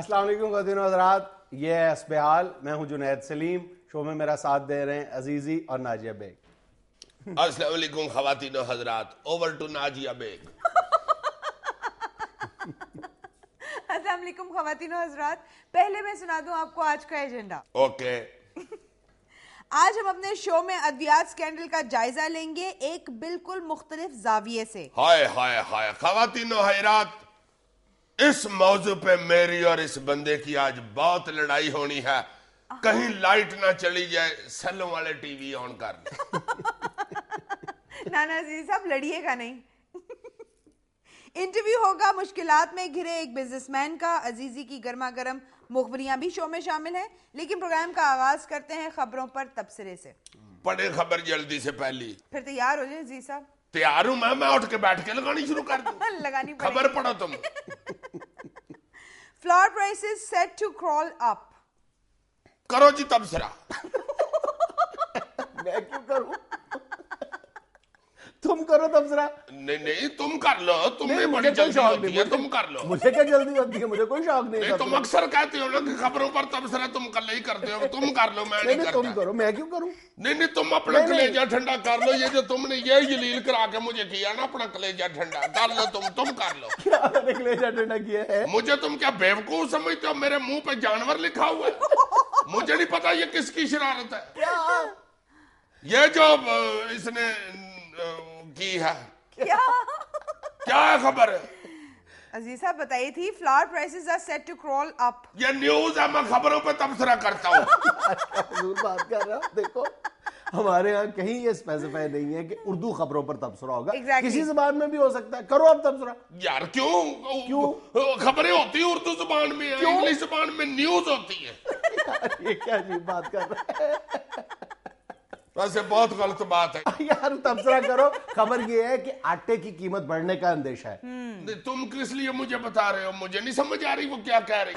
अस्सलाम वालेकुम ख़वातीन और हज़रात, ये है अस्बहाल। मैं हूं जुनैद सलीम। शो में मेरा साथ दे रहे हैं अजीजी और नाजिया बेग। अस्सलाम वालेकुम ख़वातीन और हज़रात, ओवर टू नाजिया बेग। अस्सलाम वालेकुम ख़वातीन और हज़रात, पहले मैं सुना दूं आपको आज का एजेंडा। ओके। आज हम अपने शो में अद्वियात स्कैंडल का जायजा लेंगे एक बिल्कुल मुख्तलिफ जाविये से। हाय हाय हाय ख़वातीन और हज़रात, इस मौजू पे मेरी और इस बंदे की आज बहुत लड़ाई होनी है। कहीं लाइट ना चली जाए, सेलों वाले टीवी ऑन कर दे। नाना जी साहब लड़िएगा नहीं। इंटरव्यू होगा मुश्किलात में घिरे एक बिजनेसमैन का। अजीजी की गर्मा गर्म मुखबरियां भी शो में शामिल हैं, लेकिन प्रोग्राम का आगाज करते हैं खबरों पर तबसरे से। पढ़े खबर जल्दी से पहली। फिर तैयार हो जाए अजीज साहब। तैयार हूं मैं उठ के बैठ के लगानी शुरू कर दूं। लगानी खबर पढ़ो तुम। Flower prices set to crawl up. करो जी तबसरा। मैं क्यों करूं? तुम करो तबसरा। नहीं नहीं तुम कर लो, तुम्हें नहीं, बड़ी मुझे कोई जल्दी शौक होती नहीं, है, तुम कर लो। मुझे क्या जल्दी होती है? मुझे कोई शौक नहीं। नहीं तुम अक्सर कहते हो ना कि खबरों पर तबसरा तुम कल ही करते हो। तुम कर लो, मैं नहीं नहीं, तुम करता। करो, मैं क्यों करूं? नहीं तुम अपना नहीं, कलेजा ठंडा कर लो। ये जो तुमने ये जलील करा के मुझे किया ना, अपना कलेजा ठंडा कर लो। तुम कर लो। क्या मैंने कलेजा ठंडा किया है? मुझे तुम क्या बेवकूफ समझते हो? मेरे मुंह पे जानवर लिखा हुआ है। मुझे नहीं पता ये किसकी शरारत है। क्या? ये जो इसने की है, क्या है खबर? अजीज साहब बताई थी flower prices are set to crawl up. ये न्यूज है, मैं खबरों पे तबसरा करता हूँ। हजूर बात कर रहा हूं। देखो, हमारे यहाँ कहीं ये स्पेसिफाई नहीं है कि उर्दू खबरों पर तबसरा होगा। किसी जबान में भी हो सकता है। करो अब तबसरा। यार क्यों खबरें होती है उर्दू जुबान में, इंग्लिश जुबान में न्यूज होती है। ये क्या अजीब बात कर रहा है? वैसे बहुत गलत बात है यार। तबसरा करो। खबर ये है कि आटे की कीमत बढ़ने का अंदेशा है। तुम किस लिए मुझे बता रहे हो? मुझे नहीं समझ आ रही वो क्या कह रही।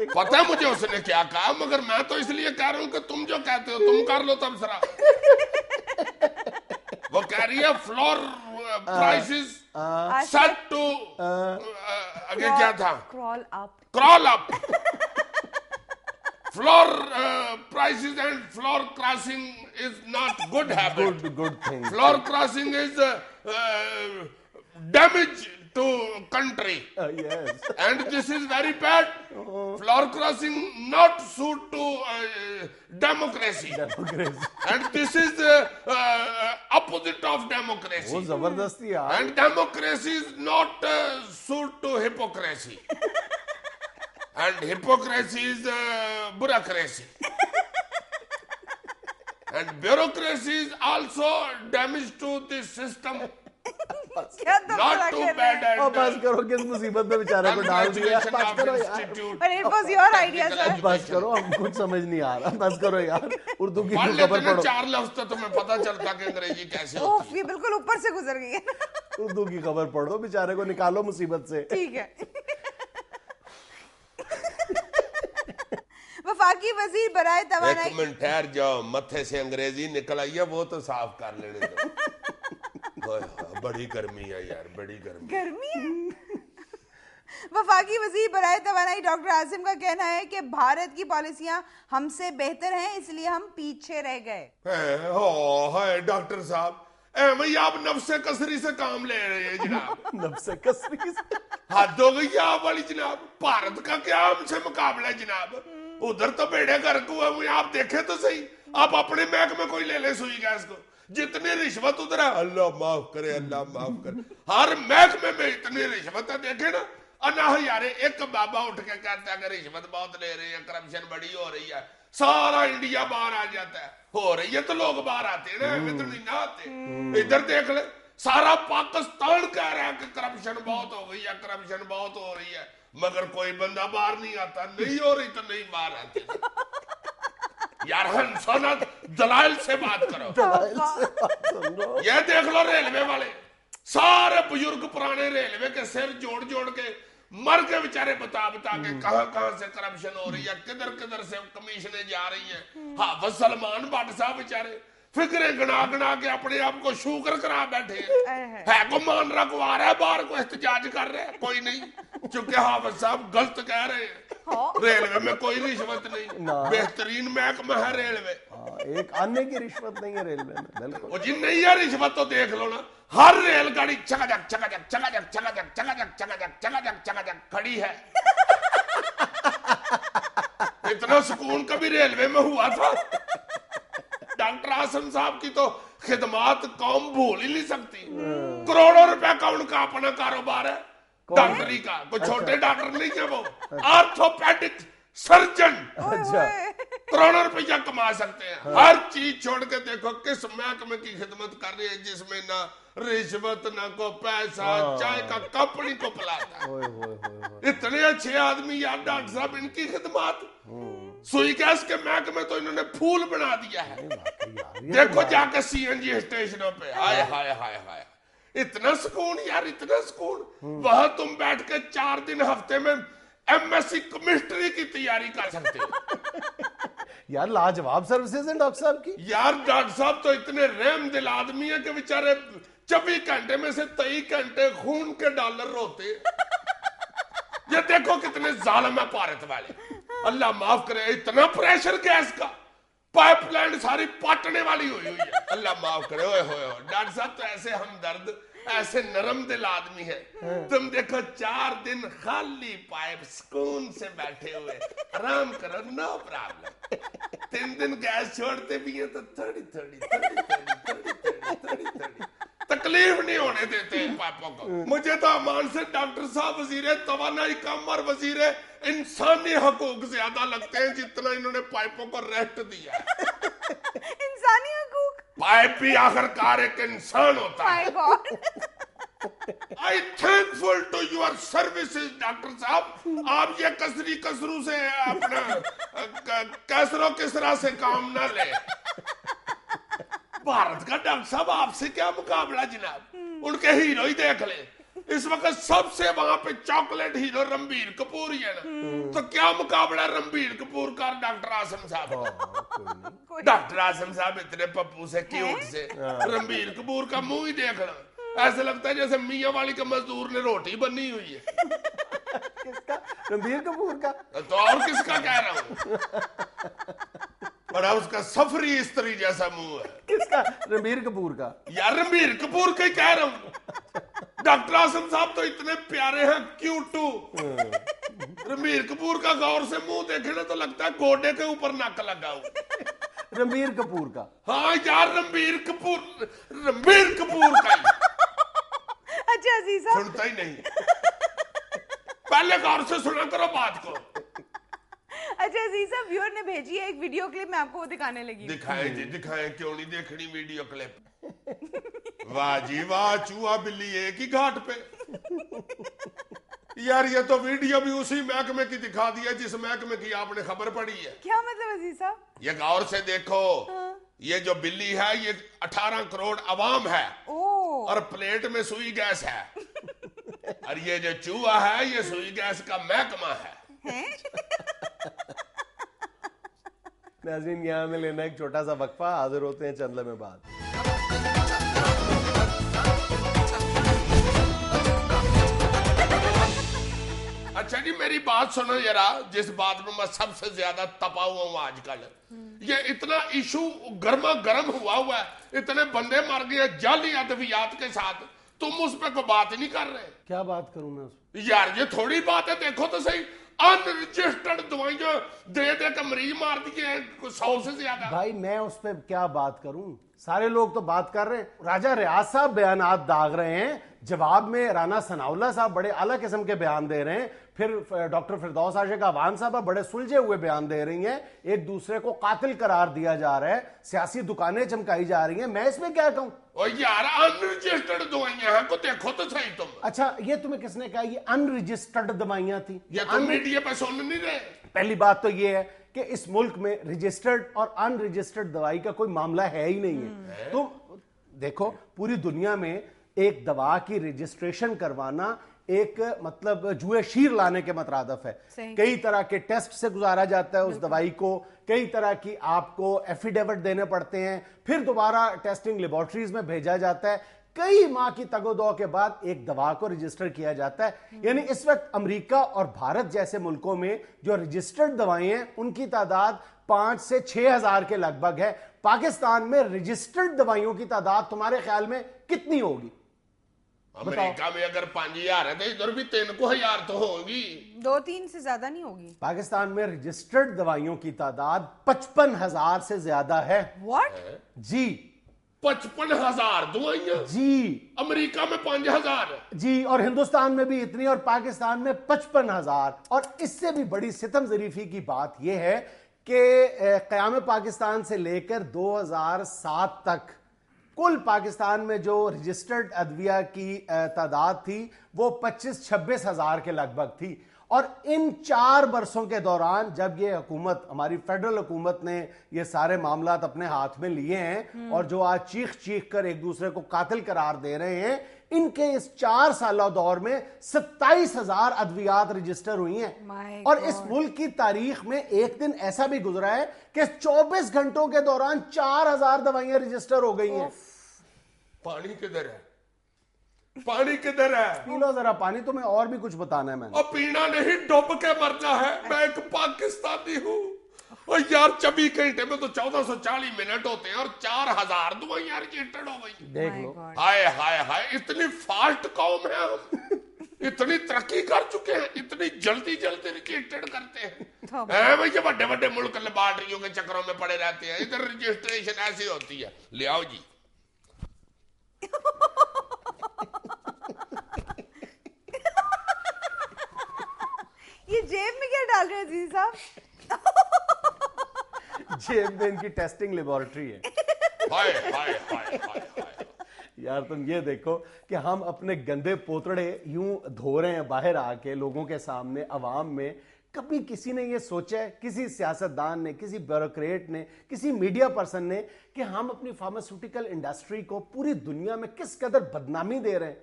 पता है मुझे उसने क्या कहा, मगर मैं तो इसलिए कह रहा हूं कि तुम जो कहते हो तुम कर लो तबसरा। वो कह रही है फ्लोर प्राइसेस सेट टू, आगे क्या था? Crawl up. Floor prices and floor crossing is not good habit. Good thing. Floor crossing is damage to country. Yes. And this is very bad. Floor crossing not suit to democracy. And this is opposite of democracy. वो जबरदस्ती यार। And democracy is not suit to hypocrisy. And hypocrisy is bureaucracy. And bureaucracy is also damage to the system. Not too bad. और बस करो, किस मुसीबत में बेचारे को डाल दिया। बस करो यार। But it was your idea, sir. बस करो, हम कुछ समझ नहीं आ रहा। बस करो यार, उर्दू की पढ़ खबर लेते ना पढ़ो। 4 लफ्ज तो तुम्हें पता चलता कि अंग्रेजी कैसे होती है। ये बिल्कुल ऊपर से गुजर गई है। उर्दू की खबर पढ़ो, बेचारे को निकालो मुसीबत से। ठीक है। वफाकी वजीर बराए तवानाई। एक मिनट ठहर जाओ, मत्थे से अंग्रेजी निकल आई है, वो तो साफ कर लेने दो। बड़ी गर्मी है यार, बड़ी गर्मी है। वफाकी वजीर बराए तवानाई डॉक्टर आसिम का कहना है कि भारत की पॉलिसियां हमसे बेहतर हैं, इसलिए हम पीछे रह गए। हाय डॉक्टर साहब, भैया आप नफ्से कसरी से काम ले रहे हैं जनाब। नफ्से कसरी से हद हो गई आप वाली जनाब। भारत का क्या हमसे मुकाबला है जनाब? उधर तो बेड़े गर्क हुआ हुए, आप देखे तो सही। आप अपने महकमे कोई ले ले सुई गैस को, जितनी रिश्वत उधर है, अल्लाह माफ करे, अल्लाह माफ करे। हर महकमे में इतनी रिश्वत है, देखे ना। अना यारे एक बाबा उठ के कहता है कि रिश्वत बहुत ले रहे हैं, करप्शन बड़ी हो रही है, सारा इंडिया बाहर आ जाता है। हो रही है तो लोग बाहर आते हैं ना, इधर नहीं ना आते। इधर देख ले, सारा पाकिस्तान कह रहा है कि करप्शन बहुत हो गई है, करप्शन बहुत हो रही है, मगर कोई बंदा बाहर नहीं आता। नहीं हो रही तो नहीं बाहर आते। यार हंसना, दलाइल से बात करो। ये देख लो रेलवे वाले, सारे बुजुर्ग पुराने रेलवे के सिर जोड़ जोड़ के मर के बेचारे बता के कहां से करप्शन हो रही है, किधर किधर से कमीशनें जा रही है। हाफिज सलमान भट्ट साहब बेचारे फिक्रे गना गना के अपने आप को शुक्र करा बैठे है को मान रहा को आ रहा है बाहर को एहतजाज कर रहे हैं कोई नहीं, क्योंकि हाफिज साहब गलत कह रहे हैं। रेलवे में कोई रिश्वत नहीं, बेहतरीन महकमा है रेलवे। एक आने की रिश्वत नहीं है रेलवे में, बिल्कुल। जी नहीं है रिश्वत तो देख लो ना, हर रेलगाड़ी चकाचक चकाचक चकाचक चकाचक चकाचक चकाचक चकाचक चकाचक खड़ी है। इतना सुकून कभी रेलवे में हुआ था? डॉक्टर आसम साहब की तो खिदमात कौम भूल ही नहीं सकती। करोड़ों रुपया का उनका अपना कारोबार है डॉक्टरी का, कोई छोटे डॉक्टर नहीं है वो, ऑर्थोपेडिक सर्जन। अच्छा, करोड़ों रुपया कमा सकते हैं। हर चीज छोड़ के देखो किस महकमे की खिदमत कर रही है जिसमें ना रिश्वत ना को पैसा, चाय का कप नहीं को पिलाता। इतने अच्छे आदमी यार डॉक्टर साहब, इनकी खिदमत। सुई गैस के महकमे तो इन्होंने फूल बना दिया है। देखो जाके सीएनजी स्टेशनों पे, हाय हाय हाय हाय, इतना सुकून यार, इतना सुकून। वहां तुम बैठ के 4 दिन हफ्ते में एमएससी केमिस्ट्री की तैयारी कर सकते हो। यार लाजवाब सर्विसेज हैं डॉक्टर साहब की। यार डॉक्टर साहब तो इतने रहम दिल आदमी है कि बेचारे 24 घंटे में से 23 घंटे खून के डॉलर रोते। ये देखो कितने जालिम है भारत वाले, अल्लाह माफ करे। इतना प्रेशर गैस का, पाइपलाइन सारी पाटने वाली हुई है, अल्लाह माफ करे। ओए होए डॉक्टर साहब तो ऐसे हमदर्द, ऐसे नरम दिल आदमी है। तुम देखो 4 दिन खाली पाइप सुकून से बैठे हुए, आराम करो, नो प्रॉब्लम। 3 दिन गैस छोड़ते भी है तो थोड़ी थोड़ी तकलीफ नहीं होने देते पाइपों को। मुझे तो अमान से डॉक्टर साहब वजीर तवानाई कम और वजीर इंसानी हकूक ज्यादा लगते हैं जितना इन्होंने पाइपों को रेस्ट दिया है। इंसानी हकूक, पाइप भी आखिरकार एक इंसान होता है। I thankful to your services doctor साहब। आप ये कसरी कसरू से अपना कसरो किसरा से काम ना ले। भारत का डॉक्टर साहब आपसे क्या मुकाबला जनाब, उनके हीरो ही देख ले। इस वक्त सबसे वहां पे चॉकलेट हीरो रणबीर कपूर ही है ना, तो क्या मुकाबला रणबीर कपूर का डॉक्टर आसम साहब। डॉक्टर आसम साहब इतने पप्पू से क्यूट से, रणबीर कपूर का मुंह ही देखना ऐसे लगता है जैसे मियां वाली के मजदूर ने रोटी बनी हुई है। किसका? रणबीर कपूर का? तो और किसका कह रहा हूँ, बड़ा उसका सफरी स्त्री जैसा मुंह है। किसका? रणबीर कपूर का? यार रणबीर कपूर का ही कह रहा हूँ। डॉक्टर आसम साहब तो इतने प्यारे हैं, क्यूटू। रणबीर कपूर का गौर से मुंह देखे ना तो लगता है गोडे के ऊपर नक लगा हुआ। रणबीर कपूर का? हाँ यार रणबीर कपूर का ही। अच्छा अजीज साहब, सुनता ही नहीं, पहले गौर से सुना करो बात को। अच्छा अजीज साहब, व्यूअर ने भेजी है एक वीडियो क्लिप, मैं आपको वो दिखाने लगी। दिखाएं जी, दिखाएं, क्यों नहीं देखनी वीडियो क्लिप। वाह जी वाह, चूहा बिल्ली एक ही घाट पे। यार ये तो वीडियो भी उसी महकमे की दिखा दी है जिस महकमे की आपने खबर पड़ी है। क्या मतलब अजीज साहब? ये गौर से देखो, ये जो बिल्ली है ये 18 करोड़ अवाम है और प्लेट में सुई गैस है, और ये जो चूहा है ये सुई गैस का महकमा है। नाज़रीन, यहाँ में लेना एक छोटा सा वक्फा, हाजिर होते हैं चंद लम्हे बाद। अच्छा जी मेरी बात सुनो जरा, जिस बात में मैं सबसे ज्यादा तपा हुआ हूँ आजकल, ये इतना इशू गर्मा गर्म हुआ है, इतने बंदे मर गए जाली अद्वियात के साथ, तुम उस पर कोई बात ही नहीं कर रहे। क्या बात करूं मैं उस? यार ये थोड़ी बात है, देखो तो सही, अनरजिस्टर्ड दवाई जो दे के मरीज मार दिए 100 से ज्यादा। भाई मैं उस पर क्या बात करूं, सारे लोग तो बात कर रहे हैं। राजा रियाज साहब बयानात दाग रहे हैं, जवाब में राना सनाउल्लाह साहब बड़े अलग किस्म के बयान दे रहे हैं, फिर डॉक्टर फिरदौस आशिक अवान साहब बड़े सुलझे हुए बयान दे रही हैं, एक दूसरे को कातिल करार दिया जा रहा है, सियासी दुकानें चमकाई जा रही हैं। मैं इसमें क्या कहूं? ओ यार अनरजिस्टर्ड दवाइयां हैं, को देखो तो सही तुम। अच्छा ये तुम्हें किसने कहा ये अनरजिस्टर्ड दवाइयां थी? ये तुम मीडिया पे सुन नहीं रहे। पहली बात तो ये है कि इस मुल्क में रजिस्टर्ड और अनरजिस्टर्ड दवाई का कोई मामला है ही नहीं है। तुम देखो पूरी दुनिया में एक दवा की रजिस्ट्रेशन करवाना एक मतलब जुए शीर लाने के मतरादफ है। सही। कई तरह के टेस्ट से गुजारा जाता है उस दवाई को, कई तरह की आपको एफिडेविट देने पड़ते हैं, फिर दोबारा टेस्टिंग लेबोरेटरीज में भेजा जाता है, कई माह की तगोदो के बाद एक दवा को रजिस्टर किया जाता है। यानी इस वक्त अमेरिका और भारत जैसे मुल्कों में जो रजिस्टर्ड दवाएं हैं उनकी तादाद 5 से 6 हजार के लगभग है। पाकिस्तान में रजिस्टर्ड दवाइयों की तादाद तुम्हारे ख्याल में कितनी होगी? अमेरिका में अगर 5,000 है तो इधर भी 3,000 तो होगी। 2-3 से ज्यादा नहीं होगी। पाकिस्तान में रजिस्टर्ड दवाइयों की तादाद 55,000 से ज्यादा है। व्हाट? जी 55,000 दवाइयां जी अमेरिका में 5,000 जी, और हिंदुस्तान में भी इतनी, और पाकिस्तान में 55,000। और इससे भी बड़ी सितम जरीफी की बात यह है कि क़याम पाकिस्तान से लेकर 2007 तक कुल पाकिस्तान में जो रजिस्टर्ड अदविया की तादाद थी वो 25-26 हजार के लगभग थी। और इन 4 बरसों के दौरान जब ये हुकूमत, हमारी फेडरल हुकूमत ने ये सारे मामलात अपने हाथ में लिए हैं और जो आज चीख चीख कर एक दूसरे को कातिल करार दे रहे हैं, इनके इस 4 साल दौर में 27,000 अद्वियात रजिस्टर हुई हैं। और इस मुल्क की तारीख में एक दिन ऐसा भी गुजरा है कि 24 घंटों के दौरान 4,000 दवाइयां रजिस्टर हो गई हैं। पानी किधर है? पानी किधर है? पी लो जरा पानी, तुम्हें और भी कुछ बताना है मैंने। और पीना नहीं, डूब के मरना है। मैं एक पाकिस्तानी हूँ और यार 24 घंटे में तो 1440 मिनट होते हैं और 4,000 दवाइयां रजिस्टर्ड हो गई। देख लो, हाय हाय हाय, इतनी फास्ट कौम है हम, इतनी तरक्की कर चुके हैं, इतनी जल्दी जल्दी रजिस्टर्ड करते हैं। भैया बड़े बड़े मुल्क लेबॉर्टरियों के चक्करों में पड़े रहते हैं, इधर रजिस्ट्रेशन ऐसी होती है। ले आओ जी। ये जेब में क्या डाल रहे हैं जी साहब? जेब में इनकी टेस्टिंग लेबोरेटरी है। हाय हाय हाय हाय। यार तुम ये देखो कि हम अपने गंदे पोतड़े यूं धो रहे हैं बाहर आके लोगों के सामने, अवाम में। कभी किसी ने ये सोचा है, किसी सियासतदान ने, किसी ब्यूरोक्रेट ने, किसी मीडिया पर्सन ने, कि हम अपनी फार्मास्यूटिकल इंडस्ट्री को पूरी दुनिया में किस कदर बदनामी दे रहे हैं?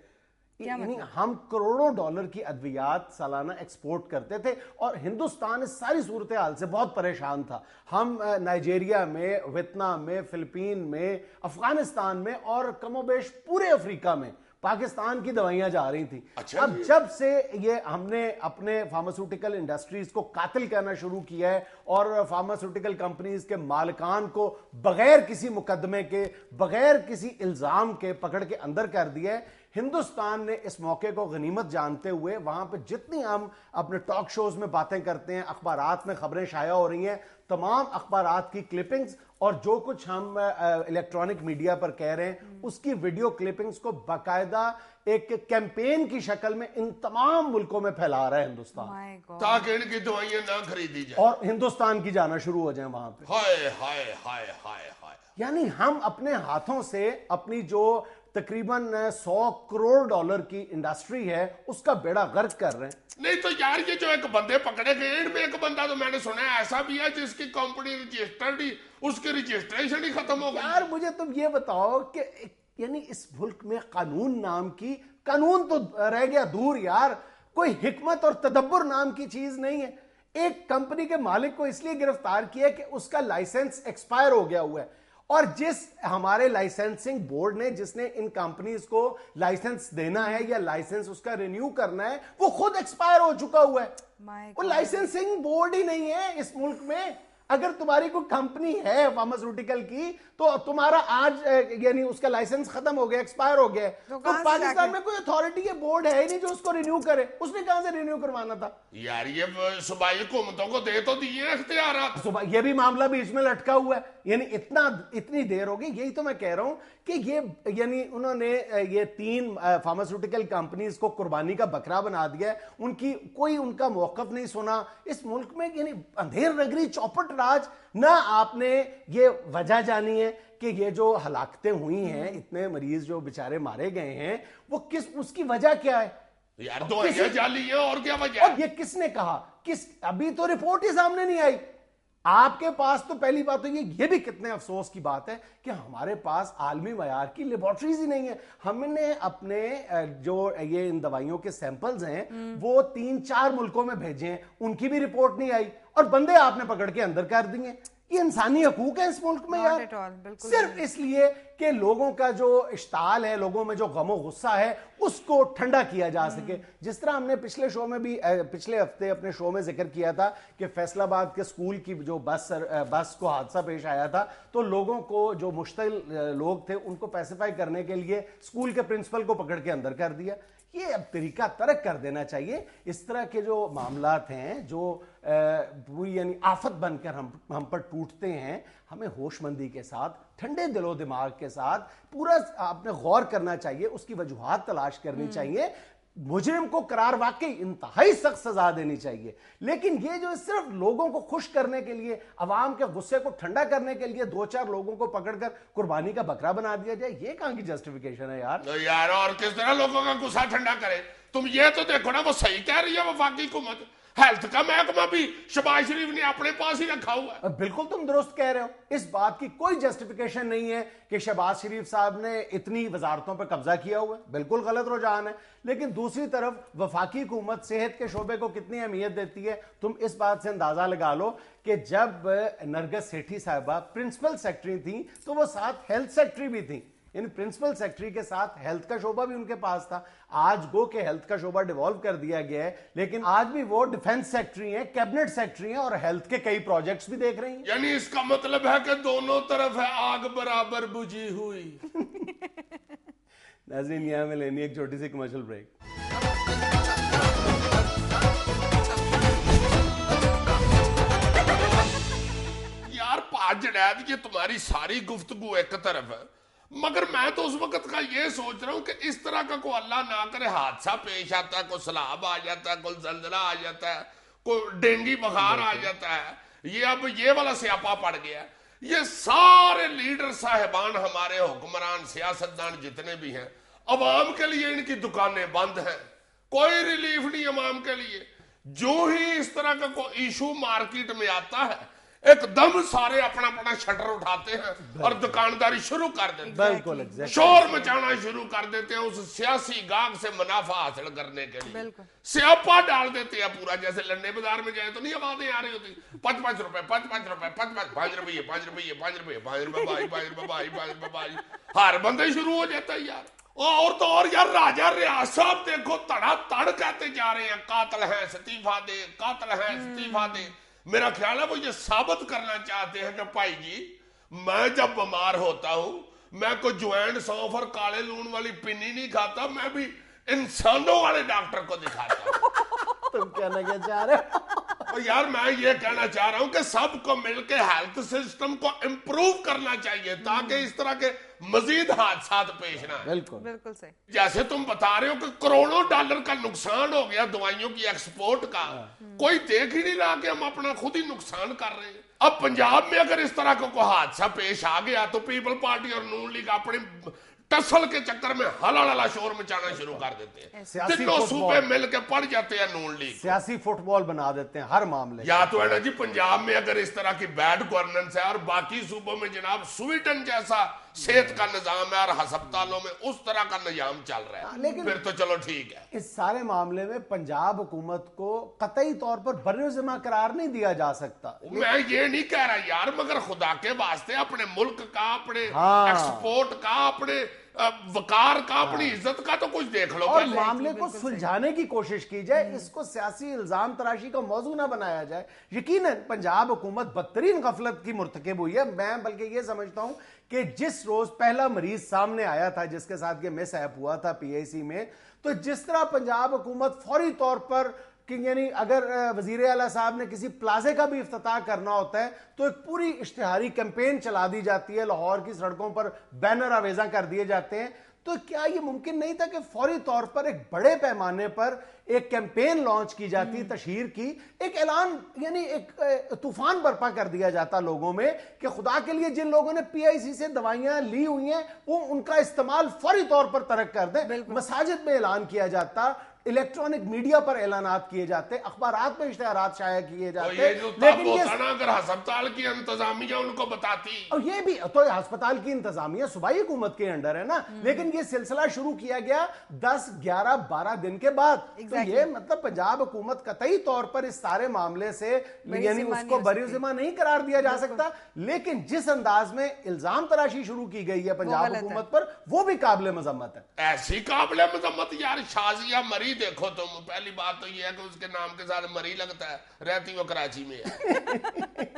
यानी हम करोड़ों डॉलर की अद्वियात सालाना एक्सपोर्ट करते थे और हिंदुस्तान इस सारी सूरत हाल से बहुत परेशान था। हम नाइजीरिया में, वियतनाम में, फिलिपीन में, अफगानिस्तान में और कमोबेश पूरे अफ्रीका में पाकिस्तान की दवाइयां जा रही थी। अच्छा, अब जब से ये हमने अपने फार्मास्यूटिकल इंडस्ट्रीज को कातिल करना शुरू किया है और फार्मास्यूटिकल कंपनीज के मालिकान को बगैर किसी मुकदमे के, बगैर किसी इल्जाम के पकड़ के अंदर कर दिया है, हिंदुस्तान ने इस मौके को गनीमत जानते हुए वहां पे जितनी हम अपने टॉक शोज में बातें करते हैं, अखबारात में खबरें शाया हो रही हैं, तमाम अखबारात की क्लिपिंग्स और जो कुछ हम इलेक्ट्रॉनिक मीडिया पर कह रहे हैं उसकी वीडियो क्लिपिंग्स को बाकायदा एक कैंपेन की शक्ल में इन तमाम मुल्कों में फैला रहा है हिंदुस्तान, ताकि इनकी दवाइयां ना खरीदी जाए और हिंदुस्तान की जाना शुरू हो जाए वहां पे। हाय हाय हाय हाय हाय। यानी हम अपने हाथों से अपनी जो तकरीबन 100 करोड़ डॉलर की इंडस्ट्री है उसका बेड़ा गर्क कर रहे हैं। नहीं तो यार ये जो एक बंदे पकड़े गए, इनमें एक बंदा तो मैंने सुना है ऐसा भी है जिसकी कंपनी रजिस्टर्ड ही, उसकी रजिस्ट्रेशन ही खत्म हो गई। यार मुझे तुम ये बताओ कि यानी इस मुल्क में कानून नाम की, कानून तो रह गया दूर यार, कोई हिकमत और तदब्बर नाम की चीज नहीं है। एक कंपनी के मालिक को इसलिए गिरफ्तार किया कि उसका लाइसेंस एक्सपायर हो गया हुआ है और जिस हमारे लाइसेंसिंग बोर्ड ने, जिसने इन कंपनीज को लाइसेंस देना है या लाइसेंस उसका रिन्यू करना है, वो खुद एक्सपायर हो चुका हुआ है। वो लाइसेंसिंग बोर्ड ही नहीं है इस मुल्क में। अगर तुम्हारी कोई कंपनी है फार्मास्यूटिकल की तो तुम्हारा आज यानी उसका लाइसेंस खत्म हो गया, एक्सपायर हो गया, तो पाकिस्तान में कोई अथॉरिटी या बोर्ड है ही नहीं जो उसको रिन्यू करे। उसने कहां से रिन्यू करवाना था? यार ये सूबाई हुकूमतों को दे तो दिए इख्तियारात, ये भी मामला बीच में लटका हुआ है। यानी इतनी देर हो गई। यही तो मैं कह रहा हूं कि ये यानी उन्होंने ये 3 फार्मास्यूटिकल कंपनीज को कुर्बानी का बकरा बना दिया है। उनकी कोई उनका मौकफ नहीं सुना। इस मुल्क में यानी अंधेर नगरी चौपट राज। ना आपने ये वजह जानी है कि ये जो हलाकतें हुई हैं, इतने मरीज जो बेचारे मारे गए हैं, वो किस, उसकी वजह क्या है? यार दवाइयां जाली है और क्या वजह? और ये किसने कहा? अभी तो रिपोर्ट ही सामने नहीं आई। आपके पास तो पहली बात तो ये भी कितने अफसोस की बात है कि हमारे पास आलमी मयार की लेबोरेटरीज ही नहीं है। हमने अपने जो ये इन दवाइयों के सैंपल्स हैं वो 3-4 मुल्कों में भेजे हैं, उनकी भी रिपोर्ट नहीं आई और बंदे आपने पकड़ के अंदर कर दिए। ये इंसानी हकूक है इस मुल्क में यार, सिर्फ इसलिए कि लोगों का जो इश्ताल है, लोगों में जो गमो गुस्सा है उसको ठंडा किया जा सके। जिस तरह हमने पिछले शो में भी पिछले हफ्ते अपने शो में जिक्र किया था कि फैसलाबाद के स्कूल की जो बस को हादसा पेश आया था तो लोगों को, जो मुश्तिल लोग थे, उनको पैसिफाई करने के लिए स्कूल के प्रिंसिपल को पकड़ के अंदर कर दिया। ये अब तरीका तर्क कर देना चाहिए। इस तरह के जो मामलात हैं जो पूरी यानी आफत बनकर हम पर टूटते हैं, हमें होशमंदी के साथ, ठंडे दिलो दिमाग के साथ पूरा आपने गौर करना चाहिए, उसकी वजूहात तलाश करनी चाहिए, मुजरिम को करार वाकई इंतहाई सख्त सजा देनी चाहिए। लेकिन ये जो सिर्फ लोगों को खुश करने के लिए, अवाम के गुस्से को ठंडा करने के लिए 2-4 लोगों को पकड़कर कुर्बानी का बकरा बना दिया जाए, ये कहां की जस्टिफिकेशन है यार? यार और किस तरह लोगों का गुस्सा ठंडा करे? तुम ये तो देखो ना, वो सही कह रही है वफाकी हुकूमत। हेल्थ का महकमा भी शहबाज शरीफ ने अपने पास ही रखा हुआ है। बिल्कुल तुम दुरुस्त कह रहे हो, इस बात की कोई जस्टिफिकेशन नहीं है कि शहबाज शरीफ साहब ने इतनी वजारतों पर कब्जा किया हुआ है, बिल्कुल गलत रुझान है। लेकिन दूसरी तरफ वफाकी हुकूमत सेहत के शोबे को कितनी अहमियत देती है, तुम इस बात से अंदाजा लगा लो कि जब नरगिस सेठी साहबा प्रिंसिपल सेक्रेटरी थी तो वो साथ हेल्थ सेक्रेटरी भी थी। इन प्रिंसिपल सेक्रेटरी के साथ हेल्थ का शोबा भी उनके पास था। आज गो के हेल्थ का शोबा डिवॉल्व कर दिया गया है, लेकिन आज भी वो डिफेंस सेक्रेटरी हैं, कैबिनेट सेक्रेटरी हैं और हेल्थ के कई प्रोजेक्ट्स भी देख रही हैं। यानी इसका मतलब है कि दोनों तरफ है आग बराबर बुझी हुई। नाज़रीन, यहाँ में लेनी एक छोटी सी कमर्शियल ब्रेक। यार पांच जनाब, ये तुम्हारी सारी गुफ्तगू एक तरफ है, मगर मैं तो उस वक्त का ये सोच रहा हूं कि इस तरह का कोई अल्लाह ना करे हादसा पेश आता है, कोई सैलाब आ जाता है, कोई जल्जला आ जाता है, कोई डेंगू बुखार आ जाता है, ये अब ये वाला स्यापा पड़ गया। ये सारे लीडर साहिबान, हमारे हुक्मरान, सियासतदान जितने भी हैं, अवाम के लिए इनकी दुकानें बंद हैं, कोई रिलीफ नहीं अवाम के लिए। जो ही इस तरह का कोई इशू मार्केट में आता है, एकदम सारे अपना अपना शटर उठाते हैं और दुकानदारी शुरू कर देते हैं, बिल्कुल शोर मचाना शुरू कर देते हैं उस सियासी गाग से मुनाफा हासिल करने के लिए। स्यापा डाल देते हैं पूरा। जैसे लंडे बाजार में जाए तो नहीं आवाजें आ रही होती, 5-5 रुपए, 5-5 रुपए, 5-5, 5 रुपये, 5 रुपये, 5 रुपये, 5 रुपये भाई, 5 रुपये भाई, 5 रुपये भाई, हर बंदे शुरू हो जाता है यार। और तो और यार, राजा रियाज साहब देखो तड़ा तड़ कहते जा रहे हैं, कातिल है इस्तीफा दे, कातिल है इस्तीफा दे। मेरा ख्याल है वो ये साबित करना चाहते हैं कि भाई जी, मैं जब बीमार होता हूं, मैं कोई ज्वाइन सौंफ और काले लून वाली पिन्नी नहीं खाता, मैं भी इंसानों वाले डॉक्टर को दिखाता हूं। तुम कहना क्या चाह रहे हो? और यार मैं ये कहना चाह रहा हूं कि सबको मिलकर हेल्थ सिस्टम को इम्प्रूव करना चाहिए ताकि इस तरह के मजीद हादसा पेश ना आए। बिल्कुल सही। जैसे तुम बता रहे हो कि करोड़ों डॉलर का नुकसान हो गया दवाइयों की एक्सपोर्ट का, कोई देख ही नहीं रहा कि हम अपना खुद ही नुकसान कर रहे हैं। अब पंजाब में अगर इस तरह का कोई हादसा पेश आ गया तो पीपल पार्टी और नून लीग अपनी टसल के चक्कर में हलाला शोर मचाना शुरू कर देते हैं। तीनों सूबे मिलकर पड़ जाते हैं नून लीग, सियासी फुटबॉल बना देते हैं हर मामले। या तो है ना जी, पंजाब में अगर इस तरह की बैड गवर्नेंस है और बाकी सूबों में जनाब स्वीडन जैसा सेहत का निजाम है और अस्पतालों में उस तरह का निजाम चल रहा है, लेकिन फिर तो चलो ठीक है। इस सारे मामले में पंजाब हुकूमत को कतई तौर पर बर्रे-ज़िम्मा करार नहीं दिया जा सकता। मैं ये नहीं कह रहा यार, मगर खुदा के वास्ते अपने मुल्क का, अपने एक्सपोर्ट का, अपने वकार का, अपनी इज्जत का तो कुछ देख लो और मामले को सुलझाने की कोशिश की जाए, इसको सियासी इल्जाम तराशी का मौजू ना बनाया जाए। यकीनन पंजाब हुकूमत बदतरीन गफलत की मुर्तकिब हुई है। मैं बल्कि ये समझता हूं कि जिस रोज पहला मरीज सामने आया था जिसके साथ ये मिसहैप हुआ था पीआईसी में, तो जिस तरह पंजाब हुकूमत फौरी तौर पर कि यानी अगर वजीर आला साहब ने किसी प्लाजे का भी इफ्तिताह करना होता है तो एक पूरी इश्तिहारी कैंपेन चला दी जाती है, लाहौर की सड़कों पर बैनर आवेजा कर दिए जाते हैं। तो क्या यह मुमकिन नहीं था कि फौरी तौर पर एक बड़े पैमाने पर एक कैंपेन लॉन्च की जाती, तशहीर की, एक ऐलान यानी एक तूफान बर्पा कर दिया जाता लोगों में कि खुदा के लिए जिन लोगों ने पीआईसी से दवाइयां ली हुई हैं वो उनका इस्तेमाल फौरी तौर पर तर्क कर दें। मसाजिद में ऐलान किया जाता, इलेक्ट्रॉनिक मीडिया पर ऐलानात किए जाते, अखबारात में इश्तिहारात शाया किए तो जाते, ये जो तब लेकिन होता ना अगर अस्पताल की इंतजामिया उनको बताती। और ये भी तो अस्पताल की इंतजामिया सूबाई हुकूमत के अंडर है ना, लेकिन ये सिलसिला शुरू किया गया 10, 11, 12 दिन के बाद। तो ये मतलब पंजाब हुकूमत कतई तौर पर इस सारे मामले से यानी उसको बरीज़िम्मा नहीं करार दिया जा सकता, लेकिन जिस अंदाज में इल्जाम तराशी शुरू की गई है पंजाब हुकूमत पर, वो भी काबिल मजम्मत है। ऐसी काबिल मजम्मत यार, शाजिया मरी देखो तुम, पहली बात तो ये है कि उसके नाम के साथ मरी लगता है, रहती वो कराची में है।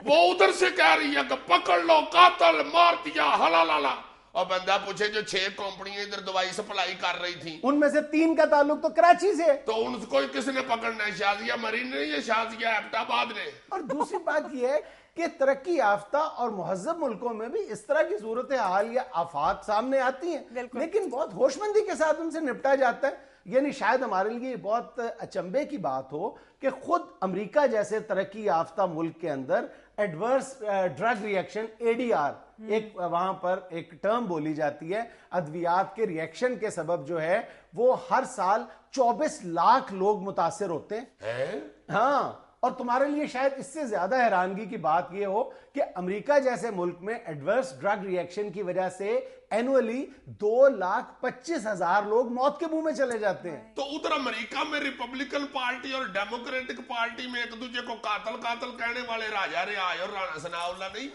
वो उधर से कह रही है कि पकड़ लो, कातल मार दिया, हलाला। और बंदा पूछे जो 6 कंपनियां इधर दवाई सप्लाई कर रही थी, उनमें से 3 का ताल्लुक तो कराची से, तो उनको किसने पकड़ना है? शाजिया मरी ने या शाजिया एबटाबाद ने? और दूसरी बात यह है कि तरक्की याफ्ता और मुहज्जब मुल्कों में भी इस तरह की सूरत हाल या आफात सामने आती हैं, लेकिन बहुत होशमंदी के साथ उनसे निपटा जाता है। यानी शायद हमारे लिए बहुत अचंभे की बात हो कि खुद अमेरिका जैसे तरक्की याफ्ता मुल्क के अंदर एडवर्स ड्रग रिएक्शन ADR, एक वहां पर एक टर्म बोली जाती है, अद्वियात के रिएक्शन के सबब जो है वो हर साल 24 लाख लोग मुतासिर होते हैं। हाँ, और तुम्हारे लिए शायद इससे ज्यादा हैरानगी की बात यह हो कि अमेरिका जैसे मुल्क में एडवर्स ड्रग रिएक्शन की वजह से एनुअली 2,25,000 लोग मौत के मुंह में चले जाते हैं। तो उधर अमेरिका में रिपब्लिकन पार्टी और डेमोक्रेटिक पार्टी में एक दूसरे को कातल कातल कहने वाले राजा रियाज और राणा सनाउल्लाह नहीं।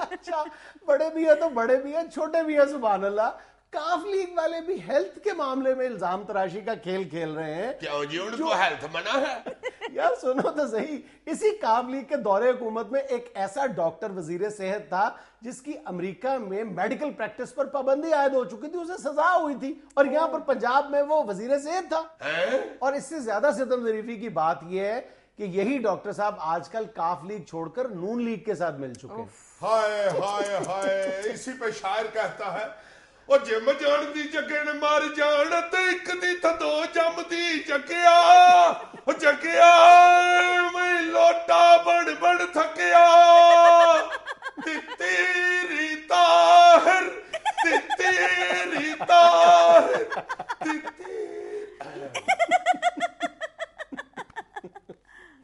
अच्छा, बड़े भी है तो बड़े भी है, छोटे भी है, सुभान अल्लाह। काफ लीग वाले भी हेल्थ के मामले में इल्जाम तराशी का खेल खेल रहे हैं। क्यों जी, उनको हेल्थ मना है? यार सुनो तो सही, इसी काफ लीग के दौरे हुकूमत में एक ऐसा डॉक्टर वजीर सेहत था जिसकी अमेरिका में मेडिकल प्रैक्टिस पर पाबंदी आयद हो चुकी थी, उसे सजा हुई थी, और यहाँ पर पंजाब में वो वजीर सेहत था। और इससे ज्यादा सितम ज़रीफी की बात यह है कि यही डॉक्टर साहब आजकल काफ लीग छोड़कर नून लीग के साथ मिल चुके हैं। हाय हाय हाय, इसी पे शायर कहता है, ओ जिम जान दी जगे ने मार जान ते एक दी था 2 जम दी जगिया, ओ जगिया मैं लोटा बड़ बड़ थकिया, तेरी ताहर, तेरी ताहर,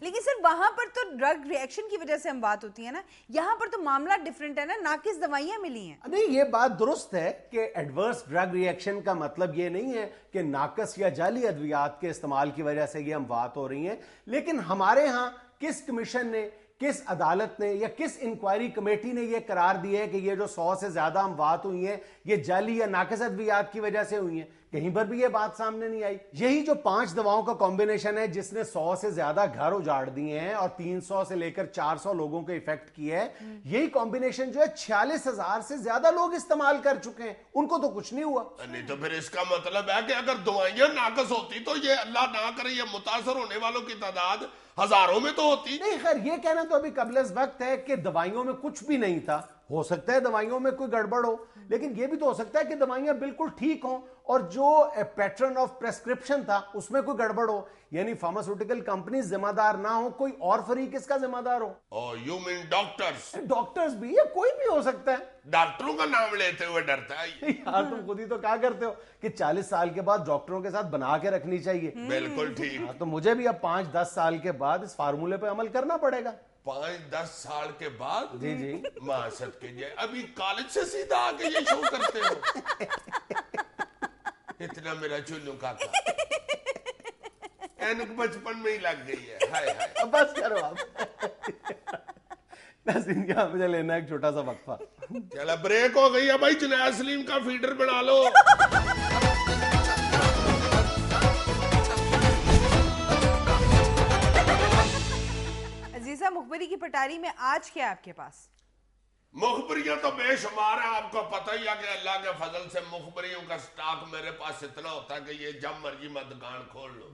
लेकिन सर वहां पर तो ड्रग रिएक्शन की वजह से हम बात होती है ना, यहाँ पर तो मामला डिफरेंट है ना, नाकिस दवाइयां मिली हैं। नहीं, ये बात दुरुस्त है कि एडवर्स ड्रग रिएक्शन का मतलब ये नहीं है कि नाकस या जाली अद्वियात के इस्तेमाल की वजह से ये अमवात हो रही हैं, लेकिन हमारे यहाँ किस कमीशन ने, किस अदालत ने या किस इंक्वायरी कमेटी ने यह करार दिया है कि ये जो 100 से ज्यादा अमवात हुई हैं ये जाली या नाकस अद्वियात की वजह से हुई हैं? कहीं पर भी ये बात सामने नहीं आई। यही जो 5 दवाओं का कॉम्बिनेशन है जिसने 100 से ज्यादा घर उजाड़ दिए हैं और 300 से लेकर 400 लोगों को इफेक्ट किया है, यही कॉम्बिनेशन जो है 46,000 से ज्यादा लोग इस्तेमाल कर चुके हैं, उनको तो कुछ नहीं हुआ। नहीं तो फिर इसका मतलब है कि अगर दवाइयां नाकस होती तो ये अल्लाह ना करे ये मुतासर होने वालों की तादाद हजारों में तो होती। नहीं, खैर ये कहना तो अभी कबल वक्त है कि दवाइयों में कुछ भी नहीं था। हो सकता है दवाइयों में कोई गड़बड़ हो, लेकिन यह भी तो हो सकता है कि दवाइयां बिल्कुल ठीक हों और जो पैटर्न ऑफ प्रेस्क्रिप्शन था उसमें कोई गड़बड़ हो, यानी फार्मास्यूटिकल कंपनी जिम्मेदार ना हो, कोई और फरीक इसका जिम्मेदार हो। Oh, you mean doctors? Doctors भी या कोई भी हो सकता है। डॉक्टरों का नाम लेते हुए डरता है यार तुम खुद ही तो क्या करते हो कि 40 साल के बाद डॉक्टरों के साथ बना के रखनी चाहिए। बिल्कुल ठीक। हाँ, तो मुझे भी अब 5-10 साल के बाद इस फार्मूले पे अमल करना पड़ेगा। 5-10 साल के बाद? जी जी। मां सदके जाए, अभी कॉलेज से सीधा आके ये शो करते हो। इतना मेरा चुन्नू काका एनक बचपन में ही लग गई है। हाय हाय, अब बस करो आप। नाज़रीन, यहाँ मुझे लेना है एक छोटा सा वक्फा। चला ब्रेक हो गई है भाई, जुनैद सलीम का फीडर बना लो। अजीजा, मुखबरी की पटारी में आज क्या आपके पास? मुखबरियां तो बेशुमार है, आपको पता ही है कि अल्लाह के फजल से मुखबरियों का स्टॉक मेरे पास इतना होता है कि ये जब मर्जी मैं दुकान खोल लो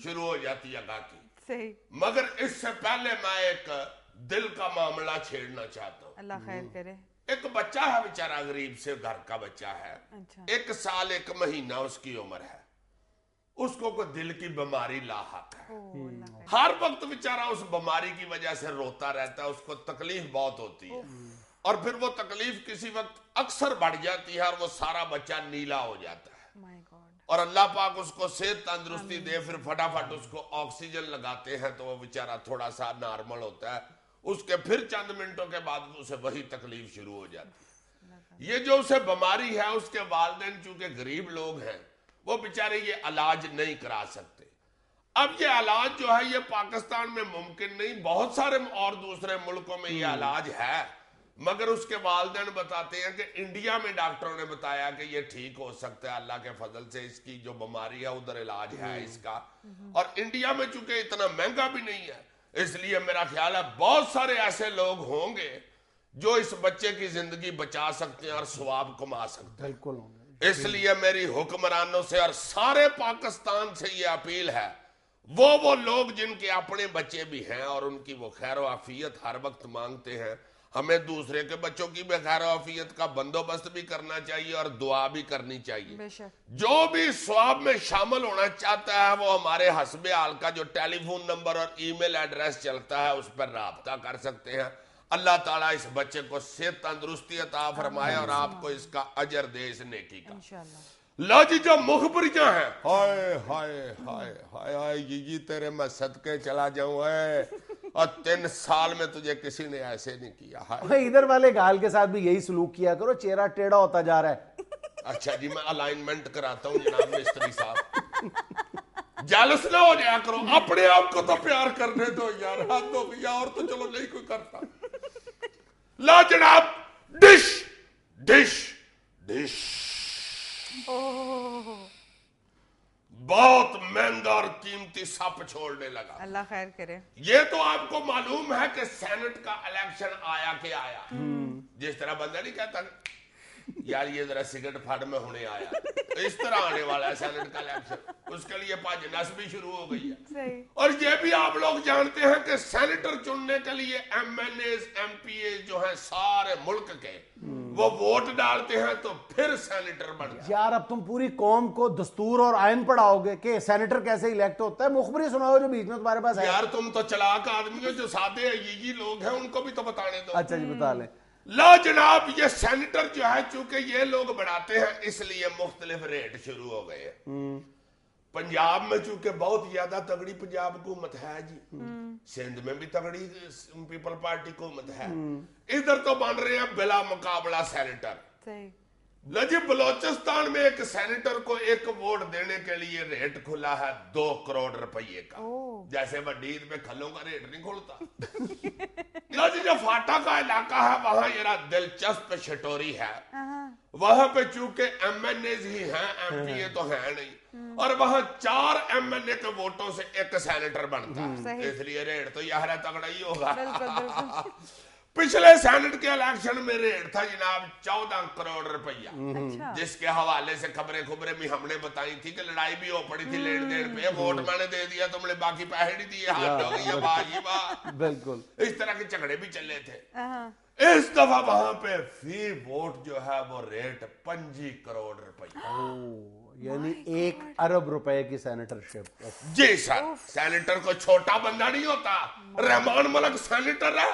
शुरू हो जाती है गाकी। सही। मगर इससे पहले मैं एक दिल का मामला छेड़ना चाहता हूँ। अल्लाह खैर करे। एक बच्चा है बेचारा, गरीब से घर का बच्चा है। अच्छा। 1 साल 1 महीना उसकी उम्र है। उसको कोई दिल की बीमारी लाहक है। हर वक्त बेचारा उस बीमारी की वजह से रोता रहता है, उसको तकलीफ बहुत होती है और फिर वो तकलीफ किसी वक्त अक्सर बढ़ जाती है और वो सारा बच्चा नीला हो जाता है। My God. और अल्लाह पाक उसको सेहत तंदुरुस्ती दे, फिर फटाफट उसको ऑक्सीजन लगाते हैं तो वो बेचारा थोड़ा सा नॉर्मल होता है। उसके फिर चंद मिनटों के बाद उसे वही तकलीफ शुरू हो जाती है। ये जो उसे बीमारी है, उसके वालिदैन चूंकि गरीब लोग हैं, वो बेचारे ये इलाज नहीं करा सकते। अब ये इलाज जो है ये पाकिस्तान में मुमकिन नहीं, बहुत सारे और दूसरे मुल्कों में ये इलाज है, मगर उसके वालिदैन बताते हैं कि इंडिया में डॉक्टरों ने बताया कि ये ठीक हो सकता है अल्लाह के फजल से, इसकी जो बीमारी है उधर इलाज है इसका। और इंडिया में चूंकि इतना महंगा भी नहीं है, इसलिए मेरा ख्याल है बहुत सारे ऐसे लोग होंगे जो इस बच्चे की जिंदगी बचा सकते हैं और सवाब कमा सकते हैं। बिल्कुल। इसलिए मेरी हुक्मरानों से और सारे पाकिस्तान से ये अपील है, वो लोग जिनके अपने बच्चे भी हैं और उनकी वो खैर आफियत हर वक्त मांगते हैं, हमें दूसरे के बच्चों की भी खैर आफियत का बंदोबस्त भी करना चाहिए और दुआ भी करनी चाहिए। जो भी सवाब में शामिल होना चाहता है वो हमारे हस्बे हाल का जो टेलीफोन नंबर और ईमेल एड्रेस चलता है उस पर राब्ता कर सकते हैं। अल्लाह ताला इस बच्चे को सेहत तंदुरुस्ती अता फरमाए और आपको इसका अजर दे इस नेकी का। लो जी, जो मुखबरियां हैं, हाय हाय हाय हाय हाय जी तेरे मैं सदके चला जाऊं है, और 3 साल में तुझे किसी ने ऐसे नहीं किया है। इधर वाले गाल के साथ भी यही सलूक किया करो, चेहरा टेढ़ा होता जा रहा है। अच्छा जी, मैं अलाइनमेंट कराता हूँ जनाब मिस्त्री साहब, जालस ना हो जाया करो, अपने आप को तो प्यार करने दो यार, हाथ दो भैया, और तो चलो नहीं कोई करता। ला जनाब, डिश डिश डिश, बहुत महंगा और कीमती सप छोड़ने लगा। अल्लाह खैर करे। ये तो आपको मालूम है कि सेनेट का इलेक्शन आया के आया, जिस तरह बंदा नहीं कहता यार ये जरा सिगरेट फाड़ में होने आया, तो इस तरह आने वाला है सेनेट का इलेक्शन, उसके लिए भज नस भी शुरू हो गई है। सही। और ये भी आप लोग जानते हैं कि सेनेटर चुनने के लिए MNAs MPA जो है सारे मुल्क के, वो वोट डालते हैं तो फिर सेनेटर बनते हैं। यार अब तुम पूरी कौम को दस्तूर और आयन पढ़ाओगे कि सेनेटर कैसे इलेक्ट होता है? मुखबरी सुनाओ जो बीच में तुम्हारे पास है। यार तुम तो चलाक आदमी हो, जो सादे ये लोग हैं उनको भी तो बताने दो। अच्छा जी, बता ले। लो जनाब, ये सेनेटर जो है चूंकि ये लोग बनाते हैं इसलिए मुख्तलिफ रेट शुरू हो गए हैं। पंजाब में चूंकि बहुत ज्यादा तगड़ी पंजाब हुकूमत है जी, सिंध में भी तगड़ी पीपल पार्टी हुकूमत है, इधर तो बन रहे हैं बिला मुकाबला सेनेटर। सही। जी, बलोचिस्तान में एक सेनेटर को एक वोट देने के लिए रेट खुला है 2 करोड़ रुपये का। जैसे वड्डी ईद में खलों का रेट नहीं खुलता। जी, जो फाटा का इलाका है वहां जरा दिलचस्प छटोरी है, वहां पे चूंकि MNAs ही हैं, MPA तो है नहीं, और वहां 4 MNA के वोटों से एक सेनेटर बनता है, इसलिए रेट तो यार तगड़ा ही होगा। पिछले सेनेट के इलेक्शन में रेट था जनाब 14 करोड़ रुपया, जिसके हवाले से खबरें भी हमने बताई थी कि लड़ाई भी हो पड़ी थी लेन देन पे, वोट मैंने दे दिया तुमने बाकी पैसे नहीं दिए, हाथ हो गई वाह। बिल्कुल इस तरह के झगड़े भी चले थे। इस दफा वहां पे फी वोट जो है वो रेट 25 करोड़ रुपया, यानी 1 अरब रुपए की सेनेटरशिप। जी सर, सेनेटर को छोटा बंदा नहीं होता, रहमान मलिक सेनेटर है,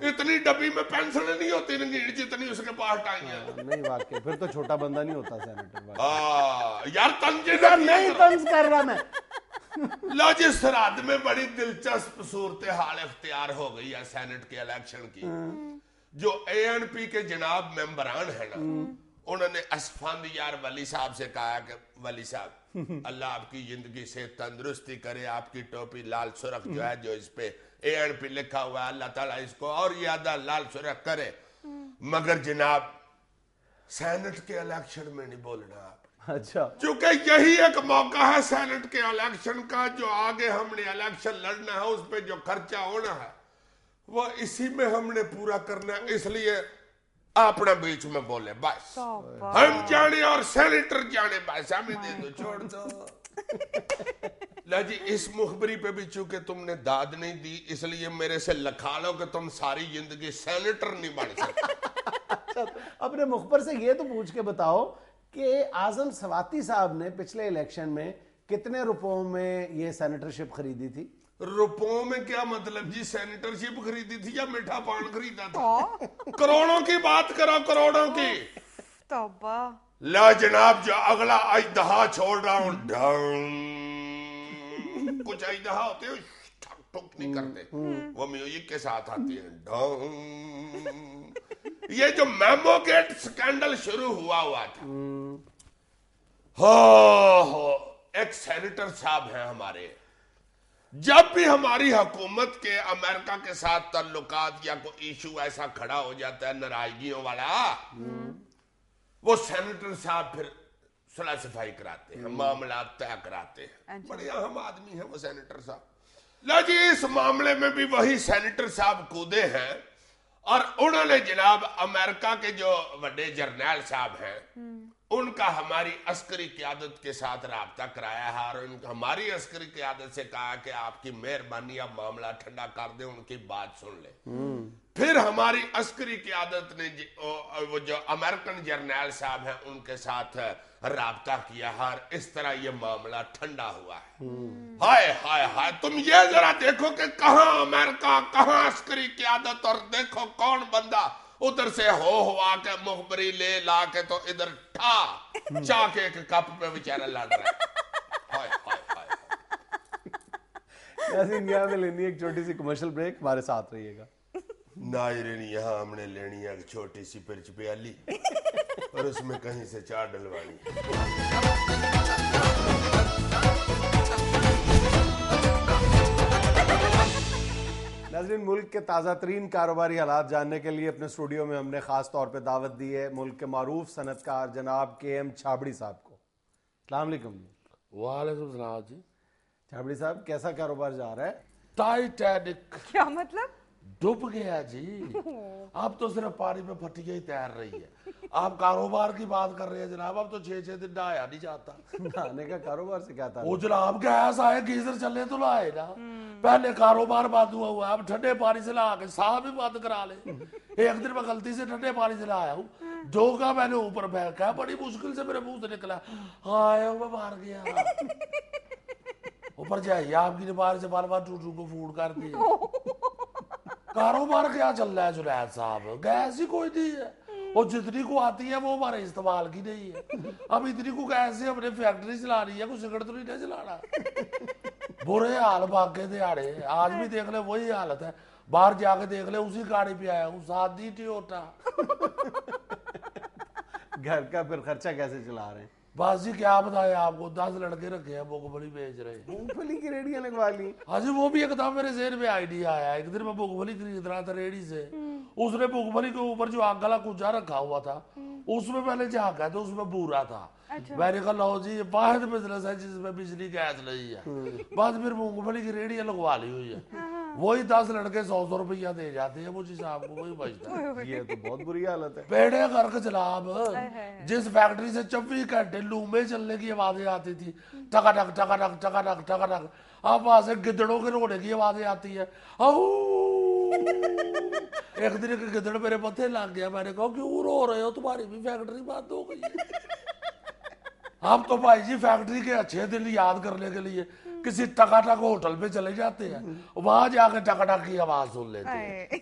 इतनी डब्बी में पेंसिल नहीं होती रंगीन जितनी उसके पास टाइयां। नहीं वाकई फिर तो छोटा बंदा नहीं होता सेनेटर। यार तंज नहीं तंज कर रहा मैं। लो जी, सरहद में बड़ी दिलचस्प सूरत हाल इख्तियार हो गई है सेनेट के इलेक्शन की। जो ANP के जनाब मेंबरान है ना, उन्होंने असफंद यार वली साहब से कहा कि वली साहब अल्लाह आपकी जिंदगी से तंदुरुस्ती करे, आपकी टोपी लाल सुर्ख जो है जो इस पे ANP लिखा हुआ है, अल्लाह ताला इसको और ज्यादा लाल सुर्ख करे, मगर जनाब सेनेट के इलेक्शन में नहीं बोलना आप। अच्छा, क्योंकि यही एक मौका है सेनेट के इलेक्शन का, जो आगे हमने इलेक्शन लड़ना है उस पे जो खर्चा होना है वो इसी में हमने पूरा करना है, इसलिए अपना बीच में बोले बस, हम जाने और सेनेटर जाने, बस हमें दे दो, छोड़ दो। ला जी, इस मुखबरी पे भी चूंकि तुमने दाद नहीं दी इसलिए मेरे से लखा लो कि तुम सारी जिंदगी सेनेटर नहीं बन सकते। अच्छा, अपने मुखबर से ये तो पूछ के बताओ कि आजम सवाती साहब ने पिछले इलेक्शन में कितने रुपयों में ये सेनेटरशिप खरीदी थी? रुपयों में क्या मतलब जी, सेनेटरशिप खरीदी थी या मीठा पान खरीदा था? करोड़ों की बात करो, करोड़ों की। तौबा। ला जनाब, जो अगला अजदहा छोड़ रहा हूं। कुछ अजदहा होते हैं ठक ठुक नहीं करते, वो म्यूजिक के साथ आती है। ये जो मेमो गेट स्कैंडल शुरू हुआ था, हो एक सेनेटर साहब हैं हमारे, जब भी हमारी हुकूमत के अमेरिका के साथ ताल्लुकात या कोई इशू ऐसा खड़ा हो जाता है नाराजगियों वाला, वो सेनेटर साहब फिर सुलह सफाई कराते हैं, मामला तय कराते हैं। बड़े अहम आदमी हैं वो सेनेटर साहब। लो जी, इस मामले में भी वही सेनेटर साहब कूदे हैं और उन्होंने जनाब अमेरिका के जो बड़े जर्नैल साहब हैं उनका हमारी अस्करी क़यादत के साथ राब्ता कराया है और हमारी अस्करी क़यादत से कहा कि आपकी मेहरबानी, आप मामला ठंडा कर दें, उनकी बात सुन ले। फिर हमारी अस्करी क़यादत ने वो जो अमेरिकन जर्नैल साहब हैं उनके साथ राब्ता किया है और इस तरह ये मामला ठंडा हुआ है। हाय हाय हाय, तुम ये जरा देखो कि कहां अमेरिका, कहां अस्करी क़यादत, और देखो कौन बंदा उधर से हो के मुखबरी ले ला के तो इधर ठा चा के एक कप पे बेचारा लड़ रहा है। हाय हाय हाय। नाज़रीन, यहाँ में लेनी है एक छोटी सी कमर्शियल ब्रेक, हमारे साथ रहिएगा। नाज़रीन, यहाँ हमने लेनी है एक छोटी सी पिरच प्याली और उसमें कहीं से चार डलवानी। नाज़रीन, मुल्क के ताज़ा तरीन कारोबारी हालात जानने के लिए अपने स्टूडियो में हमने ख़ास तौर पे दावत दी है मुल्क के मारूफ सनतकार जनाब KM छाबड़ी साहब को। अस्सलाम वालेकुम। वालेकुम सलाम जी। छाबड़ी साहब, कैसा कारोबार जा रहा है? टाइटैनिक क्या मतलब? डूब गया जी। अब तो सिर्फ पानी में फटिया ही तैर रही है। आप कारोबार की बात कर रहे हैं जनाब, अब तो 6-6 दिन नहाया नहीं जाता। नहाने का कारोबार से क्या था? वो जनाब गैस आए, गीजर चले तो लाए ना। पहले कारोबार बंद हुआ है, अब ठंडे पानी से नहा के साह भी बंद करा ले। एक दिन मैं गलती से ठंडे पानी से नहाया हूँ, डोगा मैंने ऊपर फेंका, बड़ी मुश्किल से मेरे मुंह से निकला, हाय मैं मार गया। ऊपर जाइए, आपकी नमाज से बार बार टूटू को फूड कर दिए। कारोबार क्या चल रहा है जुनैद साहब? गैस ही कोई नहीं है, और जितनी को आती है वो हमारे इस्तेमाल की नहीं है। अब इतनी को गैस से हमने फैक्ट्री चला रही है, कुछ सिगरेट तो नहीं चलाना। बुरे हाल भागे दिहाड़े, आज भी देख ले वही हालत है। बाहर जाके देख ले, उसी गाड़ी पे आया हूँ, सादी टोयोटा। घर का फिर खर्चा कैसे चला रहे हैं? बस जी क्या बताए आपको, 10 लड़के रखे हैं, मूंगफली बेच रहे हैं। मूंगफली की रेडियां लगवा ली? हाँ जी, वो भी एकदम मेरे जेहन में आइडिया आया। एक दिन मैं मूंगफली खरीद रहा था रेडी से, उसने मूंगफली के ऊपर जो आग गला कुंजा रखा हुआ था उसमें पहले झाँका तो उसमें बूरा था। मैंने कहा लो जी, वाहिद बिजनेस है जिसमें बिजली गैस नहीं है। बस फिर मूंगफली की रेडियां लगवा ली हुई है। वही 10 लड़के 100-100 रुपया दे जाते हैं मुझे साहब को, वही बचता है। ये तो बहुत बुरी हालत है। पेड़े गर्क जनाब, जिस फैक्ट्री से 24 घंटे लूमे चलने की आवाजें आती थी, टकाटक टकाटक टकाटक टकाटक, अब वहां से गिद्दड़ों के रोने की आवाजें आती है। एक दिन एक गिद्दड़ मेरे पत्थे लग गया, मैंने कहा क्यों रो रहे हो, तुम्हारी भी फैक्ट्री बंद हो गई है। अब तो भाई जी फैक्ट्री के अच्छे दिन याद करने के लिए किसी टकाटक होटल पे चले जाते हैं, वहां जाके टकाटक की आवाज सुन लेते हैं।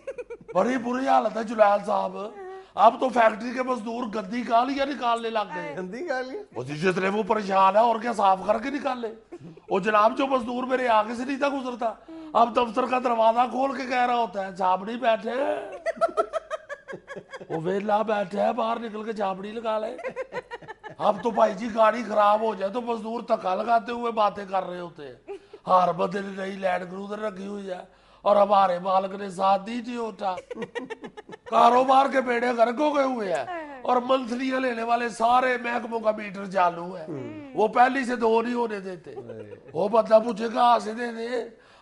बड़ी बुरी हालत है जुलाल साहब। अब तो फैक्ट्री के मजदूर गंदी गालियां निकालने लग गए। गंदी गालियां? जितने वो परेशान है और क्या साफ करके निकाले। और जनाब जो मजदूर मेरे आगे से नहीं था गुजरता, अब दफ्तर का दरवाजा खोल के कह रहा होता है झाबड़ी बैठे। वो वेला बैठे है, बाहर निकल के झाबड़ी लगा ले। अब तो भाई जी गाड़ी खराब हो जाए तो मजदूर धक्का लगाते हुए बातें कर रहे होते हैं। हार बदली रही, लैंड क्रूजर रखी हुई है और हमारे मालिक ने साथ दी थी उठा। कारोबार के बेड़े गर्क हो गए हुए हैं और मंथलियां लेने वाले सारे महकमों का मीटर चालू है। वो पहली से 2 नहीं होने देते। वो बंदा पूछे कहाँ से दे दे,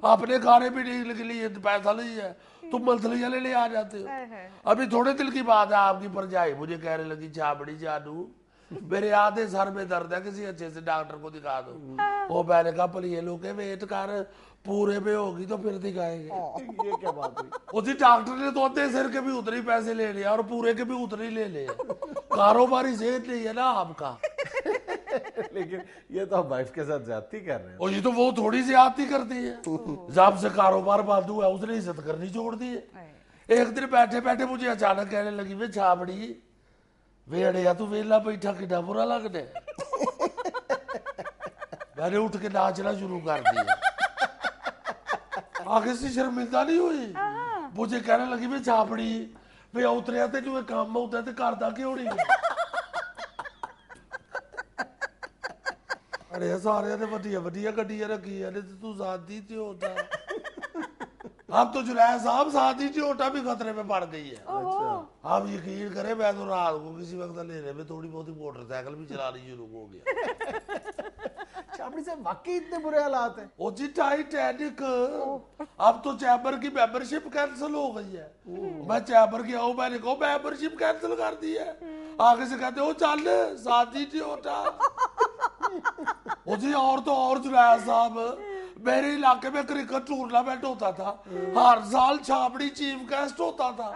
आपने खाने पीने के लिए पैसा नहीं है, तुम मंथलियां ले आ जाते हो। अभी थोड़े दिन की बात है, आपकी परजाई मुझे कहने लगी छाबड़ी जानू मेरे आधे सर में दर्द है, किसी अच्छे से डॉक्टर को दिखा दो। वो मैंने कहा पलिए लोग वेट कर, पूरे में होगी तो फिर दिखाएंगे। ये क्या बात हुई? उसी डॉक्टर ने तो आधे सिर के भी उतने ही पैसे ले लिया और पूरे के भी उतने ही ले लिए। कारोबारी सेहत नहीं है ना आपका। लेकिन ये तो आप वाइफ के साथ ज्यादती कर रहे हैं। और ये तो वो थोड़ी सी आती करती है। जब से कारोबार बंद हुआ उसने इज्जत करनी छोड़ दी है। एक दिन बैठे बैठे मुझे अचानक कहने लगी वे छाबड़ी वे अड़िया तू वेला बैठा कितना बुरा लगने। मैंने उठ के नाचना शुरू कर दिया। आगे से शर्मिंदा नहीं हुई, मुझे कहने लगी वे छापड़ी वे उतरिया ते जो काम होता ते करदा क्यों नहीं। अरे सारे ने वड्डिया वड्डिया गड्डियां रखी है तू शादी होता। अब तो जुलैस साहब शादी होटा भी खतरे में पड़ गई है। आप यकीन करें, मैं तो रात को किसी वक्त लेने में थोड़ी बहुत मोटरसाइकिल भी चलानी शुरू हो गया। छाबड़ी साहब वाकई इतने बुरे हालात हैं? ओ जी टाइटैनिक, अब तो चैम्बर की मेंबरशिप कैंसिल हो गई है। मैं चैम्बर की आऊं, मैंने कहा मेंबरशिप कैंसिल कर दी है। आगे से कहते हो चल शादी होटा। ओ जी और तो और जुलैस साहब, मेरे इलाके में क्रिकेट टूर्नामेंट होता था, हर साल छाबड़ी चीफ गेस्ट होता था।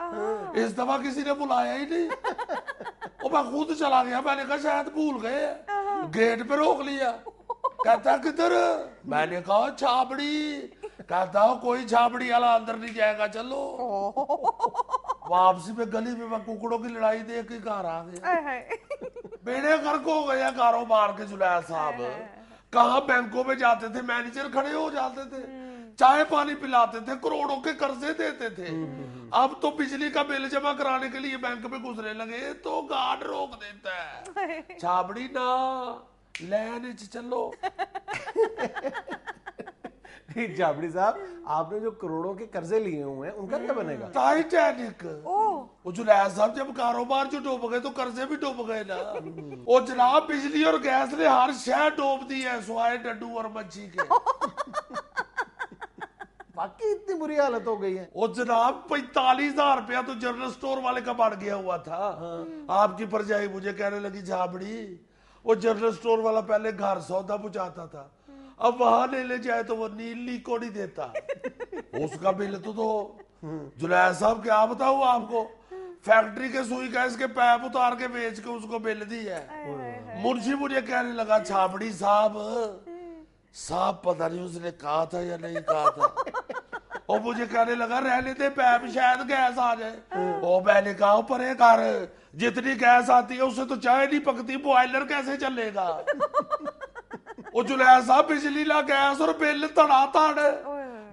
इस दफा किसी ने बुलाया ही नहीं। और मैं खुद चला गया, मैंने कहा शायद भूल गए, गेट पे रोक लिया। कहता किधर? मैंने कहा छाबड़ी। कहता कोई छाबड़ी वाला अंदर नहीं जाएगा, चलो। वापसी में गली में मैं कुकड़ों की लड़ाई देख के घर आ गया। बेड़े गर्क हो गया कारोबार के जुलैस साहब। कहाँ बैंकों में जाते थे, मैनेजर खड़े हो जाते थे, चाय पानी पिलाते थे, करोड़ों के कर्जे देते थे। अब तो बिजली का बिल जमा कराने के लिए बैंक में घुसने लगे तो गार्ड रोक देता है। छाबड़ी ना लैन चलो। छाबड़ी साहब, आपने जो करोड़ों के कर्जे लिए हुए हैं उनका क्या बनेगा? टाइटैनिक। वो जुलैस साहब, जब कारोबार जो डूब गए तो कर्जे भी डूब गए ना। वो जनाब बिजली और गैस ने हर शहर डूब दी है, स्वाए डड्डू और मच्छी के। बाकी इतनी बुरी हालत हो गई है। वो जनाब 45,000 रुपया तो जनरल स्टोर वाले का बढ़ गया हुआ था। आपकी परजाई मुझे कहने लगी छाबड़ी, वो जनरल स्टोर वाला पहले घर सौदा पहुंचाता था, अब वहां ले जाए तो वो नीली को नहीं देता। उसका बिल तो जुलैस साहब क्या बताऊं आपको, फैक्ट्री के सुई गैस के पैप उतार के बेच के उसको बिल दी है। मुंशी मुझे कहने लगा छाबड़ी साहब पता नहीं उसने कहा था या नहीं कहा था। और मुझे कहने लगा रहने दे पैप, शायद गैस आ जाए। ओ मैंने कहा परे कर, जितनी गैस आती है उससे तो चाय नहीं पकती, बॉयलर कैसे चलेगा। वो जुलैस साहब बिजली ला गैस और बिल तड़ा तड़।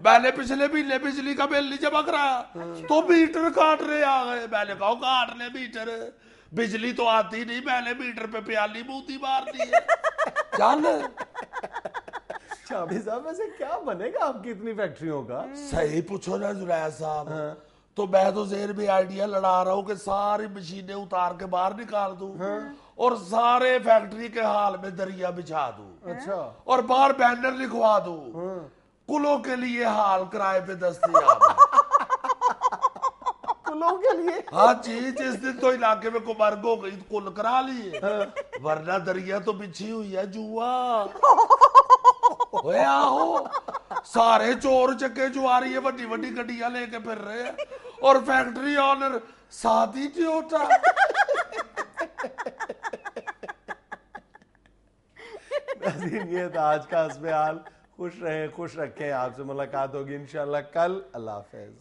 मैंने पिछले महीने बिजली का बिल नहीं जमा कराया तो मीटर काट रहे आ गए। मैंने कहा काट ले मीटर, बिजली तो आती नहीं, मैंने मीटर पे प्याली बूती मार दी है। चल छाबड़ी साहब, वैसे क्या बनेगा आपकी इतनी फैक्ट्रियों का? सही पूछो ना जुलैस साहब। तो मैं तो जेर में आइडिया लड़ा रहा हूँ कि सारी मशीनें उतार के बाहर निकाल दूं और सारे फैक्ट्री के हाल में दरिया बिछा दूं। अच्छा। और बाहर बैनर लिखवा दूं, कुलों के लिए हाल किराए पे दस्तयाब है। कुलों के लिए? हाँ जी, जिस दिन तो इलाके में कुमर्ग हो गई तो कुल करा लिए, वरना दरिया तो बिछी हुई है जुआ। ओए आओ, सारे चोर चक्के जुआरी है, वड्डी वड्डी गड्डियां लेके फिर रहे हैं और फैक्ट्री ऑनर शादी होता। ये था आज का हस्बे हाल। खुश रहे, खुश रखे। आपसे मुलाकात होगी इंशाल्लाह कल। अल्लाह हाफिज।